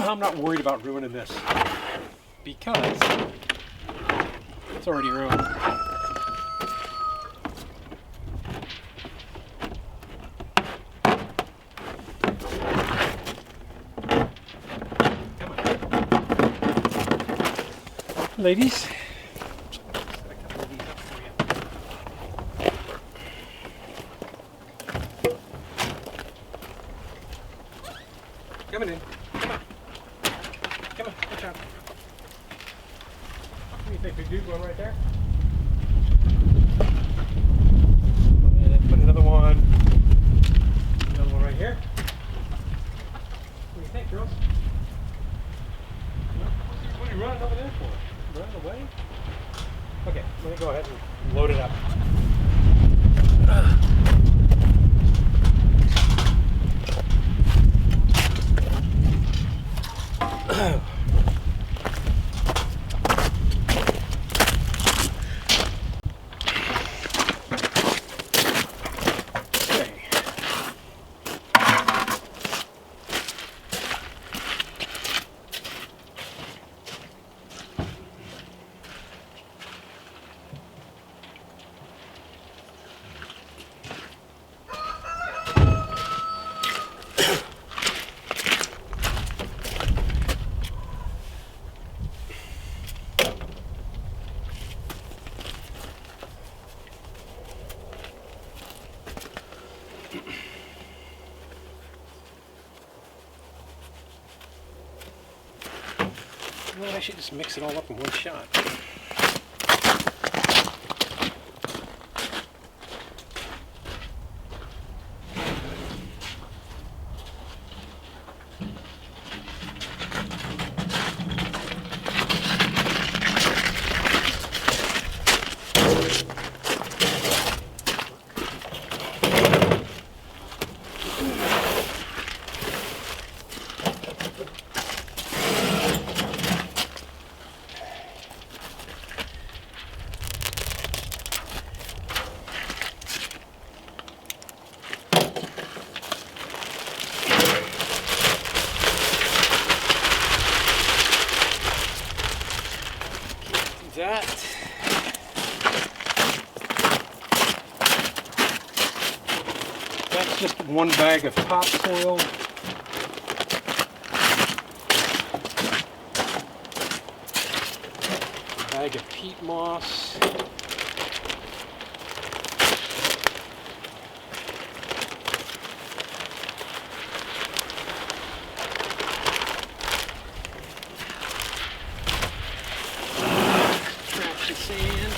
how I'm not worried about ruining this. Because it's already ruined. Come on. Ladies. Coming in. Come on. Come on. Good job. What do you think, big dude? One right there? And put another one. Another one right here. What do you think, girls? What are you running over there for? Running away? Okay, let me go ahead and load it up. Well, I should just mix it all up in one shot. That's just one bag of topsoil. A bag of peat moss. Trash and sand.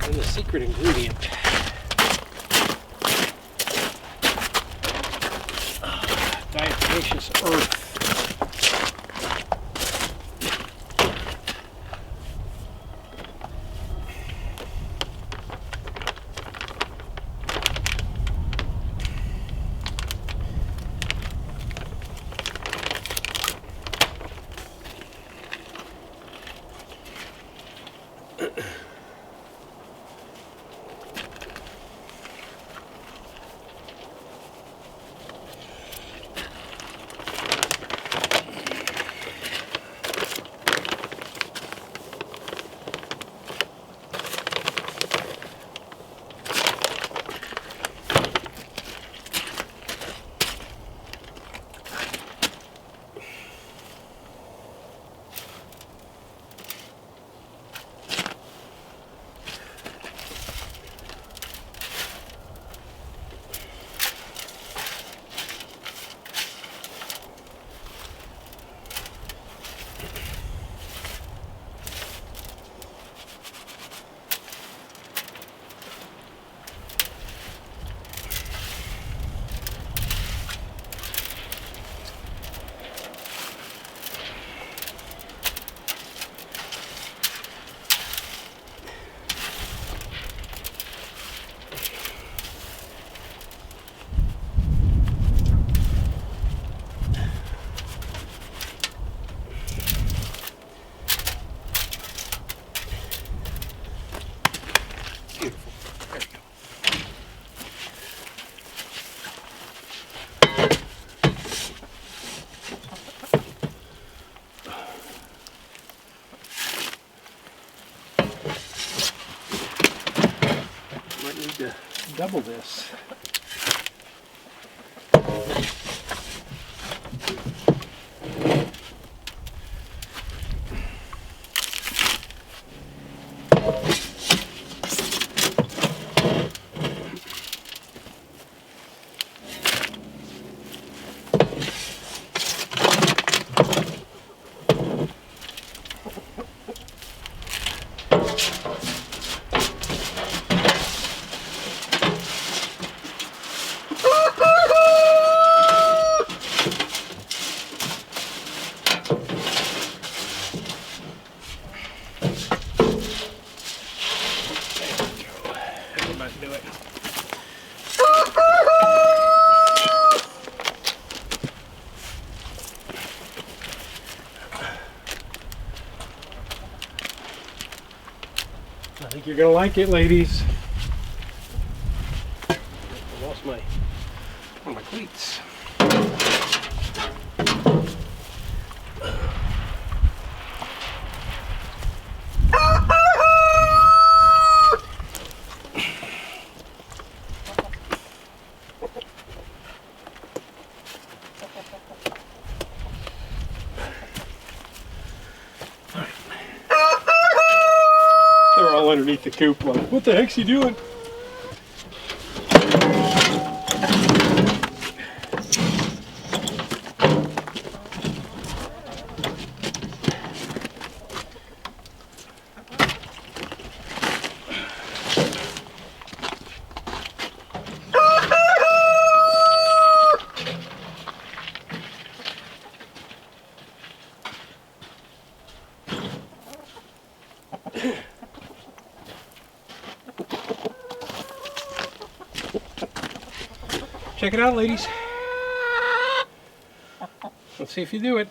And the secret ingredient. Diatomaceous earth. double this. Do it. I think you're gonna like it, ladies. I lost one of my cleats. They're all underneath the coop like, what the heck's he doing? Check it out, ladies. Let's see if you do it.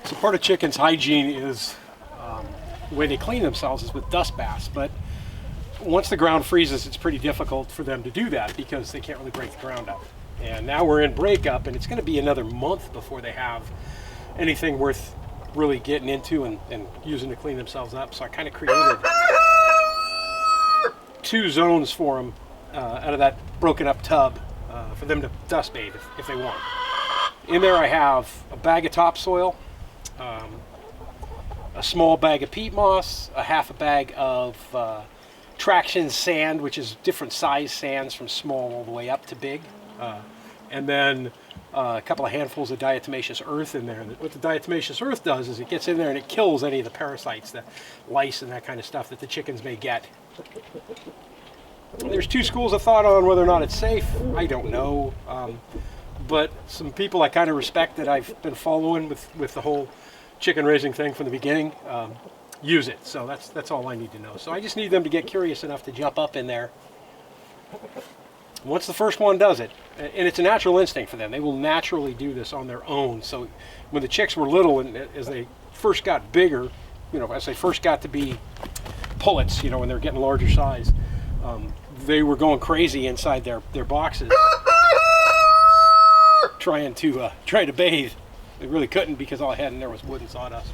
So part of chickens' hygiene is the way they clean themselves is with dust baths, but once the ground freezes, it's pretty difficult for them to do that because they can't really break the ground up. And now we're in breakup, and it's going to be another month before they have anything worth really getting into and using to clean themselves up. So I kind of created 2 zones for them out of that broken up tub for them to dust bathe if they want. In there I have a bag of topsoil, a small bag of peat moss, a half a bag of traction sand, which is different size sands from small all the way up to big, and then a couple of handfuls of diatomaceous earth in there. And what the diatomaceous earth does is it gets in there and it kills any of the parasites, the lice and that kind of stuff that the chickens may get. There's 2 schools of thought on whether or not it's safe. I don't know, but some people I kind of respect that I've been following with the whole chicken raising thing from the beginning use it. So that's all I need to know. So I just need them to get curious enough to jump up in there. Once the first one does it, and it's a natural instinct for them, they will naturally do this on their own. So when the chicks were little and as they first got bigger, you know, as they first got to be pullets, you know, when they're getting larger size, they were going crazy inside their boxes trying to bathe. They really couldn't because all I had in there was wood and sawdust.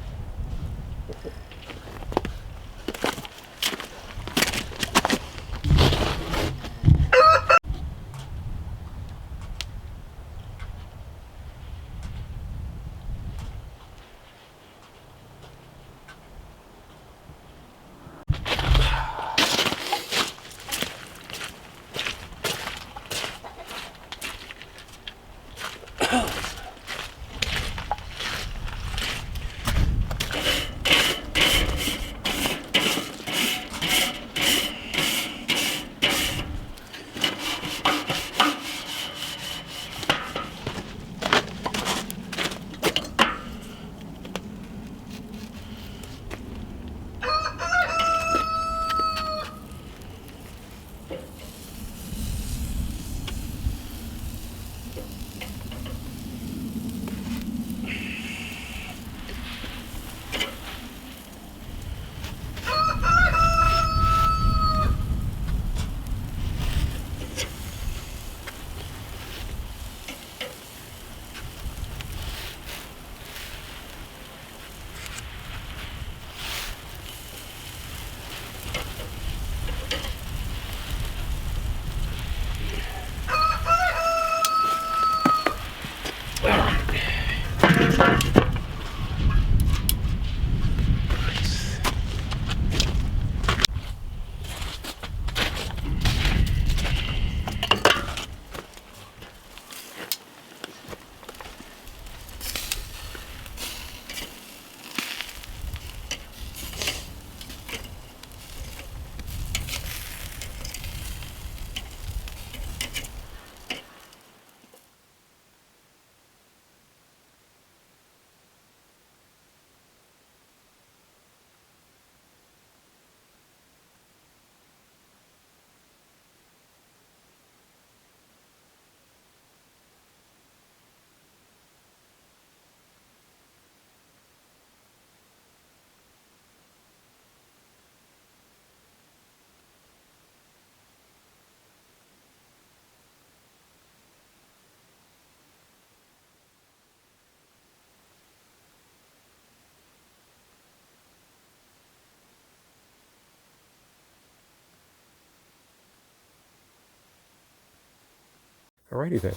Alrighty then.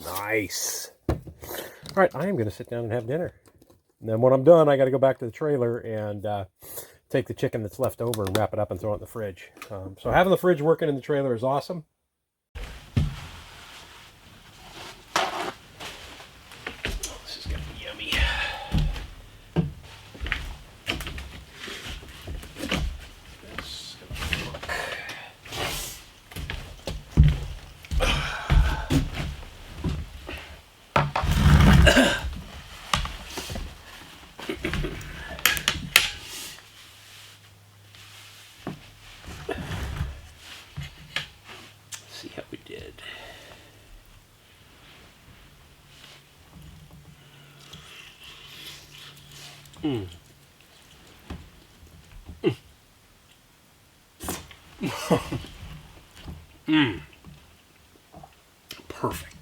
Nice. All right, I am going to sit down and have dinner. And then when I'm done, I got to go back to the trailer and take the chicken that's left over and wrap it up and throw it in the fridge. So having the fridge working in the trailer is awesome. This is going to be yummy. See how we did. Perfect.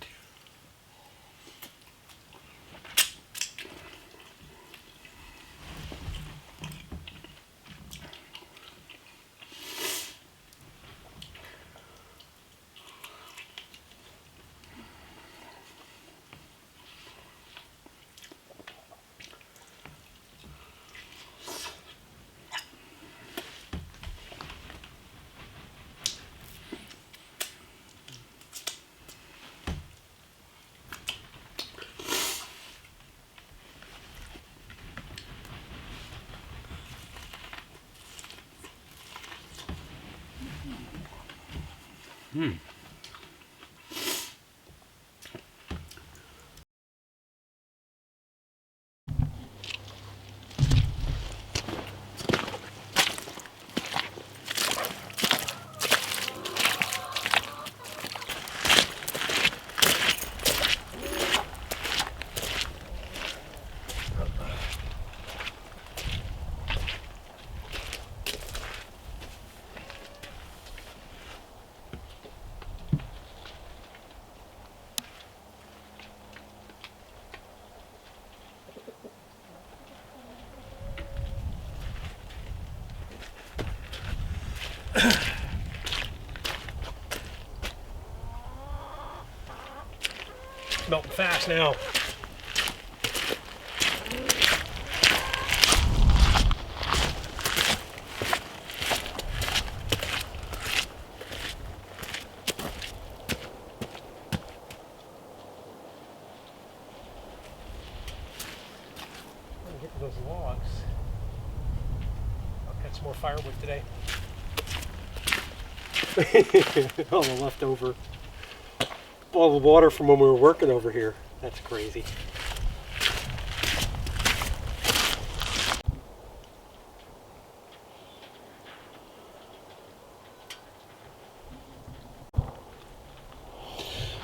Melting fast now. Get to those logs. I'll cut some more firewood today. All the leftover, all the water from when we were working over here. That's crazy.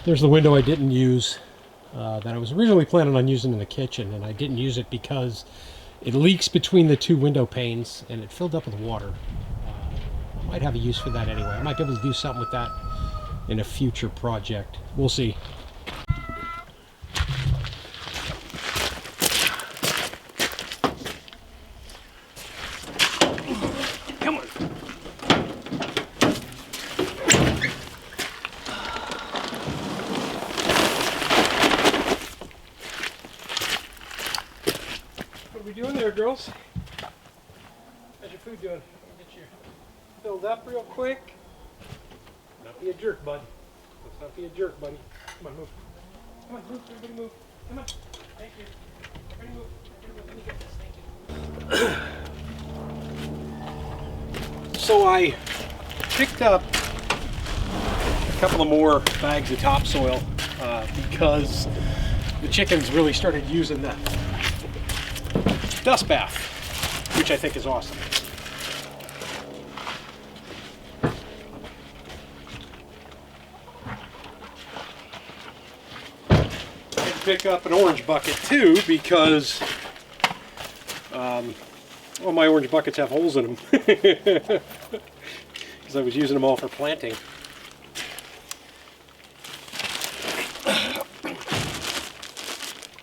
There's the window I didn't use that I was originally planning on using in the kitchen, and I didn't use it because it leaks between the two window panes and it filled up with water. I might have a use for that anyway. I might be able to do something with that in a future project. We'll see. Come on. What are we doing there, girls? How's your food doing? Get you filled up real quick. Not be a jerk, bud. Let's not be a jerk, buddy. Come on, move. Come on, move. Everybody move. Come on. Thank you. Everybody move. Everybody move. Let me get this. Thank you. So I picked up a couple of more bags of topsoil because the chickens really started using the dust bath, which I think is awesome. Pick up an orange bucket too because well, my orange buckets have holes in them because I was using them all for planting.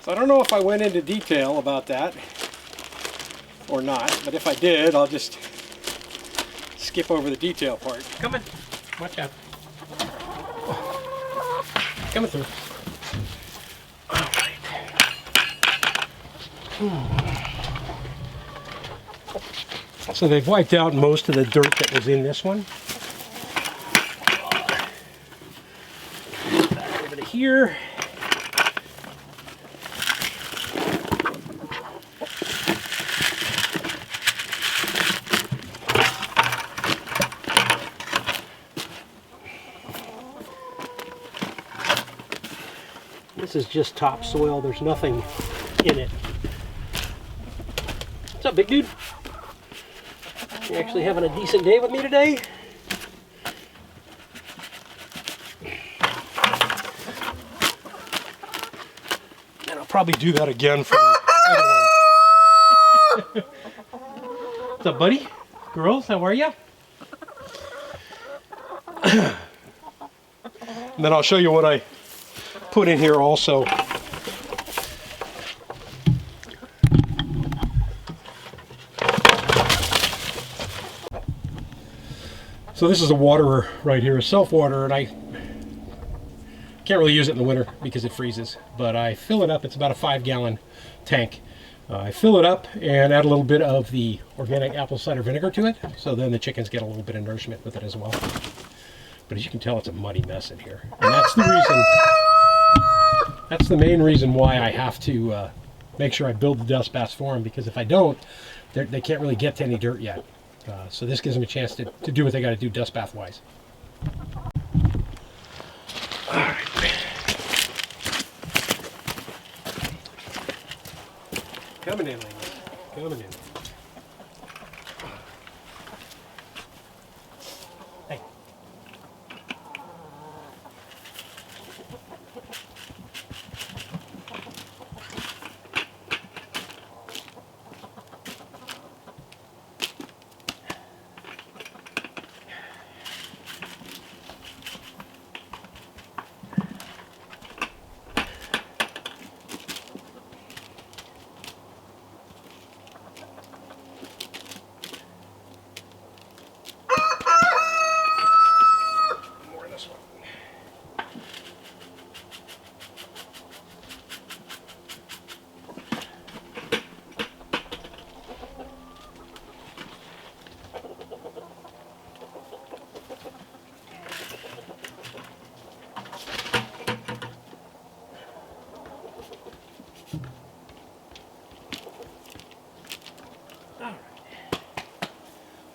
So I don't know if I went into detail about that, or not, but if I did, I'll just skip over the detail part. Come on, watch out. Coming through. All right. So they've wiped out most of the dirt that was in this one. Back over to here. This is just topsoil. There's nothing in it. What's up, big dude? You actually having a decent day with me today? And I'll probably do that again for the other one. What's up, buddy? Girls, how are ya? And then I'll show you what I put in here also. So this is a waterer right here, a self-waterer, and I can't really use it in the winter because it freezes, but I fill it up. It's about a 5-gallon tank. I fill it up and add a little bit of the organic apple cider vinegar to it, so then the chickens get a little bit of nourishment with it as well. But as you can tell, it's a muddy mess in here, and that's the reason. That's the main reason why I have to make sure I build the dust baths for them, because if I don't, they can't really get to any dirt yet. So this gives them a chance to do what they got to do dust bath wise. All right. Coming in, ladies. Coming in. Hey.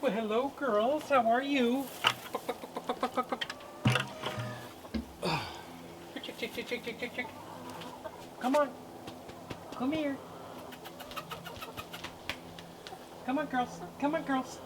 Well, hello, girls. How are you? Chick, chick, chick, chick, chick, chick, chick. Come on. Come here. Come on, girls. Come on, girls.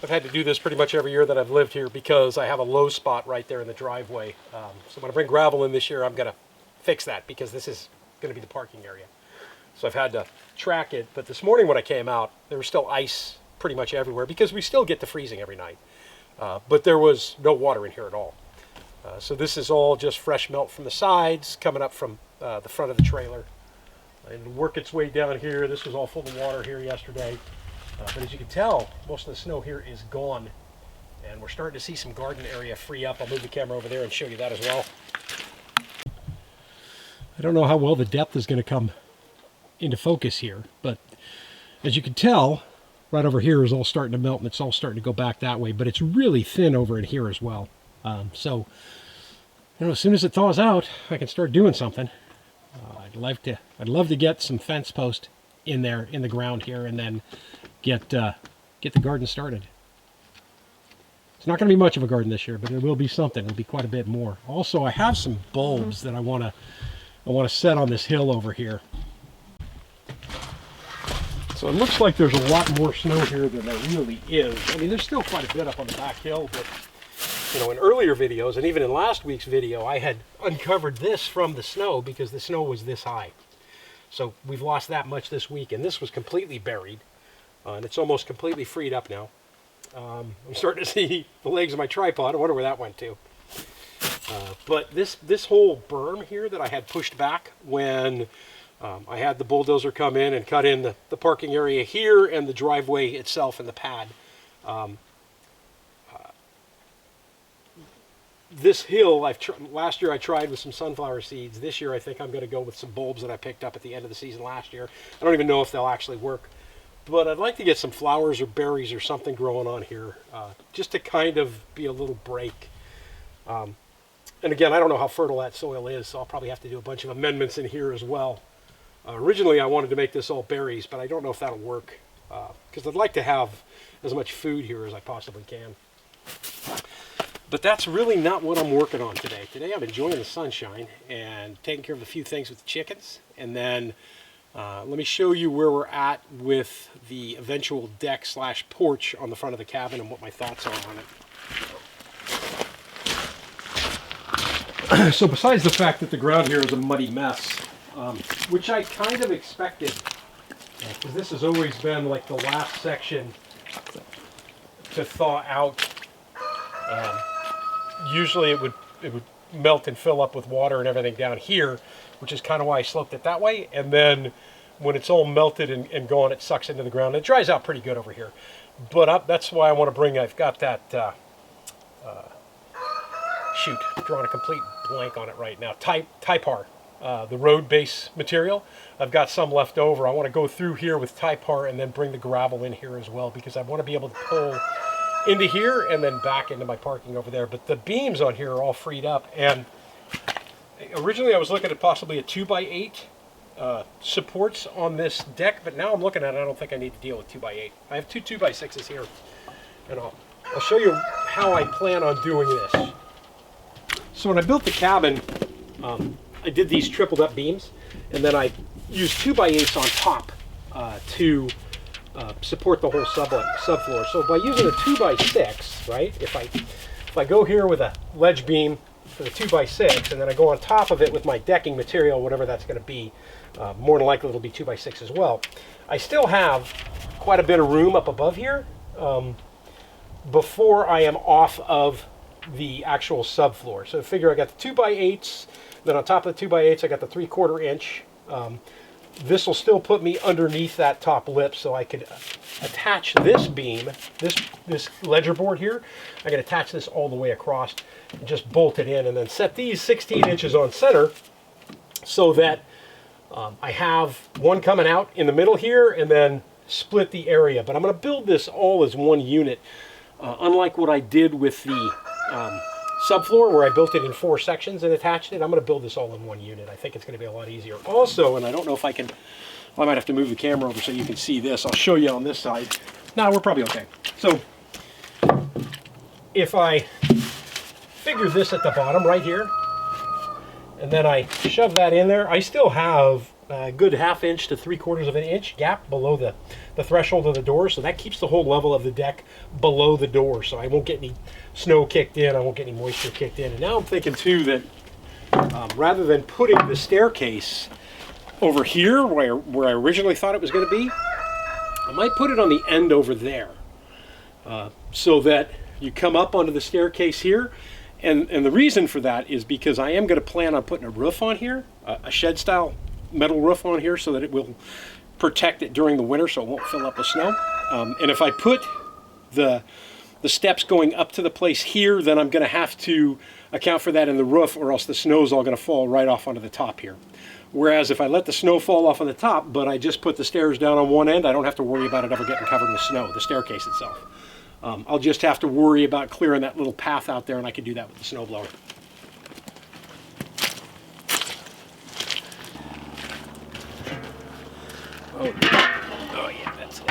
I've had to do this pretty much every year that I've lived here because I have a low spot right there in the driveway. So when I bring gravel in this year, I'm going to fix that because this is going to be the parking area. So I've had to track it. But this morning when I came out, there was still ice pretty much everywhere because we still get the freezing every night. But there was no water in here at all. So this is all just fresh melt from the sides coming up from the front of the trailer. And work its way down here. This was all full of water here yesterday. But as you can tell, most of the snow here is gone. And we're starting to see some garden area free up. I'll move the camera over there and show you that as well. I don't know how well the depth is going to come into focus here, but as you can tell, right over here is all starting to melt and it's all starting to go back that way, but it's really thin over in here as well. So, you know, as soon as it thaws out, I can start doing something. I'd love to get some fence post in there in the ground here and then get the garden started. It's not going to be much of a garden this year, but it will be something. It'll be quite a bit more. Also, I have some bulbs that I want to set on this hill over here. So it looks like there's a lot more snow here than there really is. I mean, there's still quite a bit up on the back hill, but you know, in earlier videos and even in last week's video, I had uncovered this from the snow because the snow was this high. So we've lost that much this week, and this was completely buried, and it's almost completely freed up now. I'm starting to see the legs of my tripod. I wonder where that went to. But this whole berm here that I had pushed back when I had the bulldozer come in and cut in the parking area here and the driveway itself and the pad. This hill, last year I tried with some sunflower seeds. This year I think I'm going to go with some bulbs that I picked up at the end of the season last year. I don't even know if they'll actually work. But I'd like to get some flowers or berries or something growing on here, just to kind of be a little break. And again, I don't know how fertile that soil is, so I'll probably have to do a bunch of amendments in here as well. Originally, I wanted to make this all berries, but I don't know if that'll work, because I'd like to have as much food here as I possibly can. But that's really not what I'm working on today. Today I'm enjoying the sunshine and taking care of a few things with the chickens, and then let me show you where we're at with the eventual deck / porch on the front of the cabin and what my thoughts are on it. So besides the fact that the ground here is a muddy mess, which I kind of expected, because this has always been like the last section to thaw out. Usually it would melt and fill up with water and everything down here, which is kind of why I sloped it that way. And then when it's all melted and gone, it sucks into the ground. It dries out pretty good over here. But that's why I want to bring, I've got that, shoot, drawing a complete blank on it right now, Typar, the road base material. I've got some left over. I want to go through here with Typar and then bring the gravel in here as well, because I want to be able to pull into here and then back into my parking over there. But the beams on here are all freed up, and originally I was looking at possibly a 2x8 supports on this deck, but now I'm looking at it, I don't think I need to deal with 2x8. I have two 2x6s here, and I'll show you how I plan on doing this. So when I built the cabin, I did these tripled up beams, and then I used 2x8s on top to support the whole subfloor. So by using a 2x6, right, if I go here with a ledge beam for the 2x6, and then I go on top of it with my decking material, whatever that's going to be, more than likely it'll be 2x6 as well. I still have quite a bit of room up above here before I am off of the actual subfloor. So figure I got the 2x8s, then on top of the 2x8s I got the 3/4 inch. This will still put me underneath that top lip, so I could attach this beam, this ledger board here. I can attach this all the way across and just bolt it in, and then set these 16 inches on center so that I have one coming out in the middle here and then split the area. But I'm going to build this all as one unit, unlike what I did with the subfloor where I built it in 4 sections and attached it. I'm going to build this all in one unit. I think it's going to be a lot easier. Also, and I don't know if I can, well, I might have to move the camera over so you can see this. I'll show you on this side. No, we're probably okay. So if I figure this at the bottom right here, and then I shove that in there, I still have a good 1/2 inch to 3/4 of an inch gap below the threshold of the door, so that keeps the whole level of the deck below the door, so I won't get any snow kicked in, I won't get any moisture kicked in. And now I'm thinking too that rather than putting the staircase over here where I originally thought it was going to be, I might put it on the end over there, so that you come up onto the staircase here. And the reason for that is because I am going to plan on putting a roof on here, a shed style metal roof on here, so that it will protect it during the winter so it won't fill up with snow. And if I put the steps going up to the place here, then I'm going to have to account for that in the roof, or else the snow is all going to fall right off onto the top here. Whereas if I let the snow fall off on the top, but I just put the stairs down on one end, I don't have to worry about it ever getting covered with snow, the staircase itself. I'll just have to worry about clearing that little path out there, and I can do that with the snowblower. Oh yeah, that's it.